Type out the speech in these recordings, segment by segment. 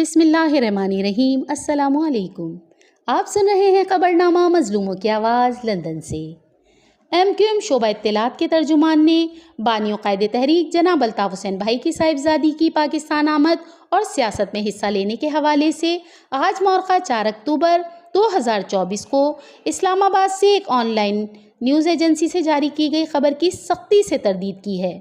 بسم اللہ الرحمن الرحیم۔ السلام علیکم۔ آپ سن رہے ہیں خبر نامہ مظلوموں کی آواز لندن سے۔ MQM شعبہ اطلاعات کے ترجمان نے بانی و قائد تحریک جناب الطاف حسین بھائی کی صاحبزادی کی پاکستان آمد اور سیاست میں حصہ لینے کے حوالے سے آج مورخہ 4 اکتوبر 2024 کو اسلام آباد سے ایک آن لائن نیوز ایجنسی سے جاری کی گئی خبر کی سختی سے تردید کی ہے۔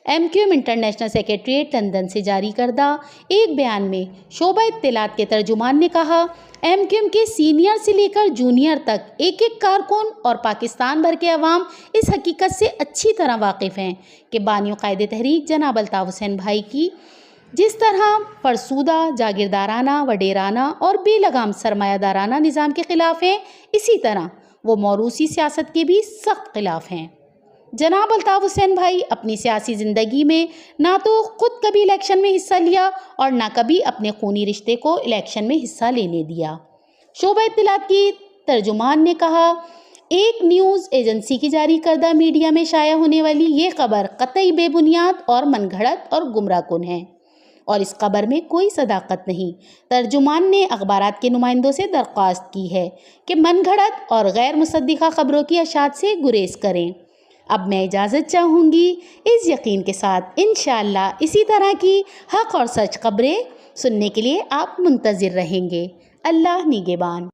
MQM انٹرنیشنل سیکریٹریٹ لندن سے جاری کردہ ایک بیان میں شعبہ اطلاعات کے ترجمان نے کہا، MQM کے سینئر سے لے کر جونیئر تک ایک کارکن اور پاکستان بھر کے عوام اس حقیقت سے اچھی طرح واقف ہیں کہ بانی و قائد تحریک جناب الطاف حسین بھائی کی جس طرح فرسودہ، جاگیردارانہ، وڈیرانہ اور بے لگام سرمایہ دارانہ نظام کے خلاف ہیں، اسی طرح وہ موروثی سیاست کے بھی سخت خلاف ہیں۔ جناب الطاف حسین بھائی اپنی سیاسی زندگی میں نہ تو خود کبھی الیکشن میں حصہ لیا اور نہ کبھی اپنے خونی رشتے کو الیکشن میں حصہ لینے دیا۔ شعبہ اطلاعات کی ترجمان نے کہا، ایک نیوز ایجنسی کی جاری کردہ میڈیا میں شائع ہونے والی یہ خبر قطعی بے بنیاد اور من گھڑت اور گمراہ کن ہے اور اس خبر میں کوئی صداقت نہیں۔ ترجمان نے اخبارات کے نمائندوں سے درخواست کی ہے کہ من گھڑت اور غیر مصدقہ خبروں کی اشاعت سے گریز کریں۔ اب میں اجازت چاہوں گی، اس یقین کے ساتھ انشاءاللہ اسی طرح کی حق اور سچ خبریں سننے کے لیے آپ منتظر رہیں گے۔ اللہ نگہبان۔